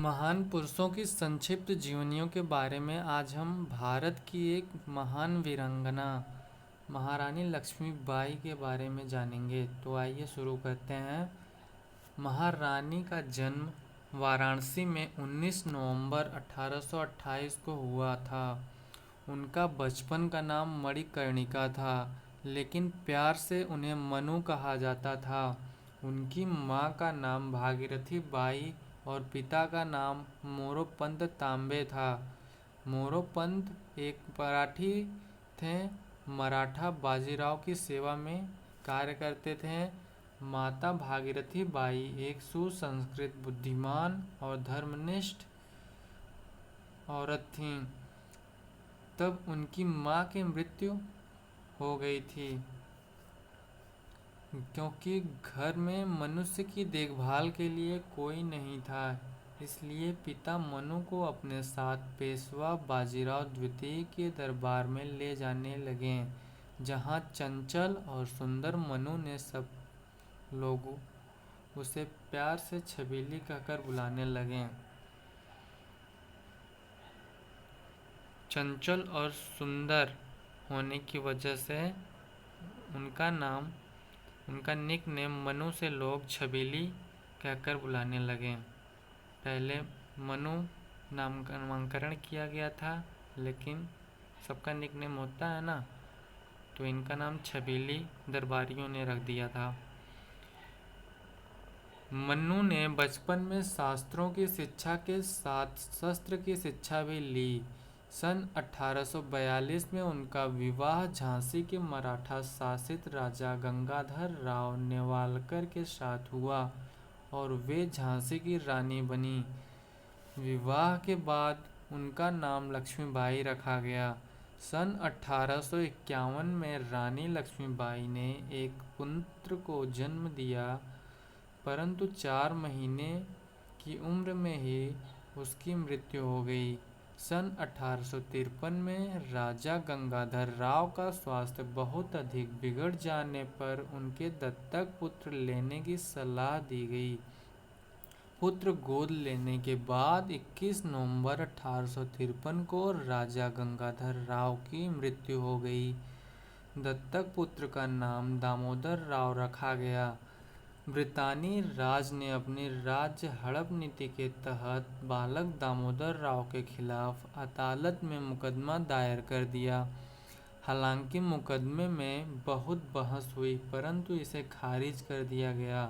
महान पुरुषों की संक्षिप्त जीवनियों के बारे में आज हम भारत की एक महान वीरांगना महारानी लक्ष्मीबाई के बारे में जानेंगे। तो आइए शुरू करते हैं। महारानी का जन्म वाराणसी में 19 नवंबर 1828 को हुआ था। उनका बचपन का नाम मणिकर्णिका था, लेकिन प्यार से उन्हें मनु कहा जाता था। उनकी माँ का नाम भागीरथी बाई और पिता का नाम मोरोपंत तांबे था। मोरोपंत एक मराठी थे, मराठा बाजीराव की सेवा में कार्य करते थे। माता भागीरथी बाई एक सुसंस्कृत, बुद्धिमान और धर्मनिष्ठ औरत थीं। तब उनकी माँ की मृत्यु हो गई थी, क्योंकि घर में मनुष्य की देखभाल के लिए कोई नहीं था। इसलिए पिता मनु को अपने साथ पेशवा बाजीराव द्वितीय के दरबार में ले जाने लगे, जहाँ चंचल और सुंदर मनु ने सब लोग उसे प्यार से छबीली कहकर बुलाने लगे। चंचल और सुंदर होने की वजह से उनका निक नेम मनु से लोग छबीली कहकर बुलाने लगे। पहले मनु नामकरण किया गया था, लेकिन सबका निक नेम होता है ना, तो इनका नाम छबीली दरबारियों ने रख दिया था। मनु ने बचपन में शास्त्रों की शिक्षा के साथ शस्त्र की शिक्षा भी ली। सन 1842 में उनका विवाह झांसी के मराठा शासित राजा गंगाधर राव नेवालकर के साथ हुआ और वे झांसी की रानी बनी। विवाह के बाद उनका नाम लक्ष्मीबाई रखा गया। सन 1851 में रानी लक्ष्मीबाई ने एक पुत्र को जन्म दिया, परंतु 4 महीने की उम्र में ही उसकी मृत्यु हो गई। सन 1853 में राजा गंगाधर राव का स्वास्थ्य बहुत अधिक बिगड़ जाने पर उनके दत्तक पुत्र लेने की सलाह दी गई। पुत्र गोद लेने के बाद 21 नवंबर 1853 को राजा गंगाधर राव की मृत्यु हो गई। दत्तक पुत्र का नाम दामोदर राव रखा गया। ब्रितानी राज ने अपनी राज्य हड़प नीति के तहत बालक दामोदर राव के खिलाफ अदालत में मुकदमा दायर कर दिया। हालांकि मुकदमे में बहुत बहस हुई, परंतु इसे खारिज कर दिया गया।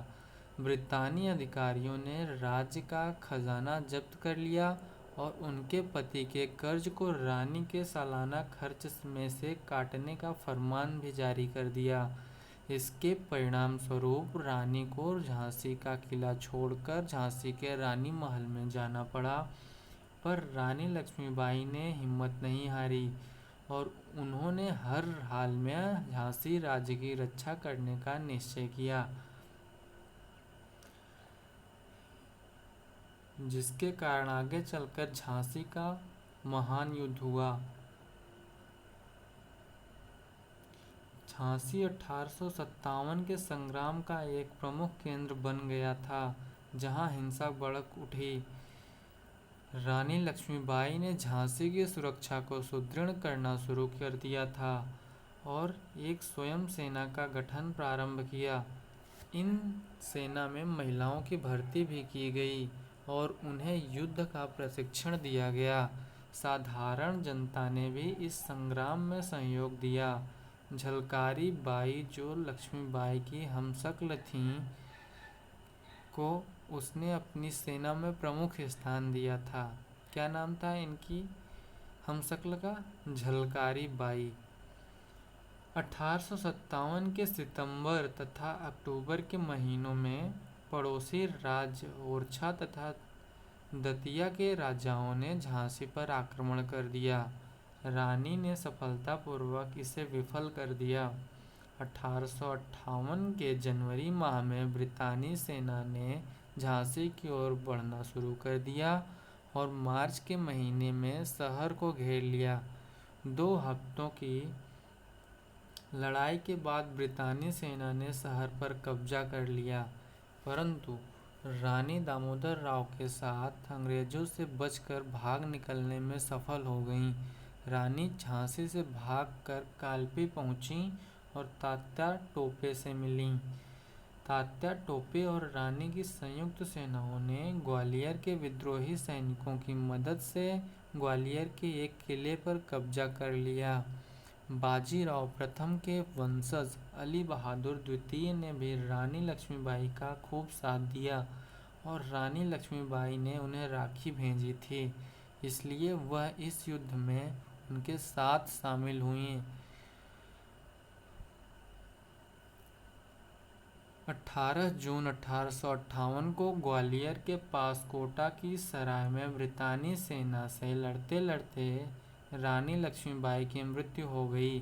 ब्रितानी अधिकारियों ने राज्य का खजाना जब्त कर लिया और उनके पति के कर्ज को रानी के सालाना खर्च में से काटने का फरमान भी जारी कर दिया। इसके परिणाम स्वरूप रानी को झांसी का किला छोड़कर झांसी के रानी महल में जाना पड़ा, पर रानी लक्ष्मीबाई ने हिम्मत नहीं हारी और उन्होंने हर हाल में झांसी राज्य की रक्षा करने का निश्चय किया, जिसके कारण आगे चलकर झांसी का महान युद्ध हुआ। झांसी 1857 के संग्राम का एक प्रमुख केंद्र बन गया था, जहां हिंसा भड़क उठी। रानी लक्ष्मीबाई ने झांसी की सुरक्षा को सुदृढ़ करना शुरू कर दिया था और एक स्वयं सेना का गठन प्रारंभ किया। इन सेना में महिलाओं की भर्ती भी की गई और उन्हें युद्ध का प्रशिक्षण दिया गया। साधारण जनता ने भी इस संग्राम में सहयोग दिया। झलकारी बाई, जो लक्ष्मीबाई की हमशक्ल थीं, को उसने अपनी सेना में प्रमुख स्थान दिया था। क्या नाम था इनकी हमशक्ल का? झलकारी बाई। 1857 के सितंबर तथा अक्टूबर के महीनों में पड़ोसी राज्य ओरछा तथा दतिया के राजाओं ने झांसी पर आक्रमण कर दिया। रानी ने सफलतापूर्वक इसे विफल कर दिया। 1858 के जनवरी माह में ब्रितानी सेना ने झांसी की ओर बढ़ना शुरू कर दिया और मार्च के महीने में शहर को घेर लिया। 2 हफ्तों की लड़ाई के बाद ब्रितानी सेना ने शहर पर कब्जा कर लिया, परंतु रानी दामोदर राव के साथ अंग्रेजों से बचकर भाग निकलने में सफल हो गईं। रानी झांसी से भागकर कालपी पहुंचीं और तात्या टोपे से मिलीं। तात्या टोपे और रानी की संयुक्त सेनाओं ने ग्वालियर के विद्रोही सैनिकों की मदद से ग्वालियर के एक किले पर कब्जा कर लिया। बाजीराव प्रथम के वंशज अली बहादुर द्वितीय ने भी रानी लक्ष्मीबाई का खूब साथ दिया और रानी लक्ष्मीबाई ने उन्हें राखी भेजी थी, इसलिए वह इस युद्ध में उनके साथ शामिल हुई। 18 जून 1858 को ग्वालियर के पास कोटा की सराय में ब्रितानी सेना से लड़ते लड़ते रानी लक्ष्मीबाई की मृत्यु हो गई।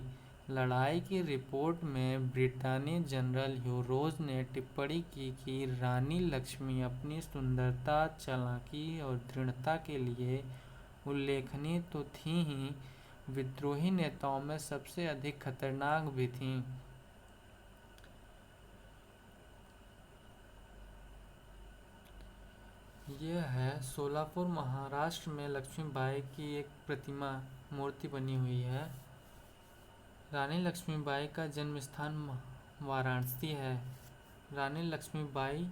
लड़ाई की रिपोर्ट में ब्रिटानी जनरल ह्यूरोज ने टिप्पणी की कि रानी लक्ष्मी अपनी सुंदरता, चालाकी और दृढ़ता के लिए उल्लेखनीय तो थीं ही, विद्रोही नेताओं में सबसे अधिक खतरनाक भी थीं। यह है सोलापुर महाराष्ट्र में लक्ष्मीबाई की एक प्रतिमा मूर्ति बनी हुई है। रानी लक्ष्मीबाई का जन्म स्थान वाराणसी है। रानी लक्ष्मीबाई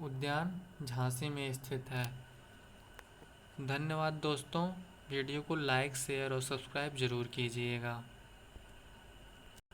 उद्यान झांसी में स्थित है। धन्यवाद दोस्तों, वीडियो को लाइक, शेयर और सब्सक्राइब जरूर कीजिएगा।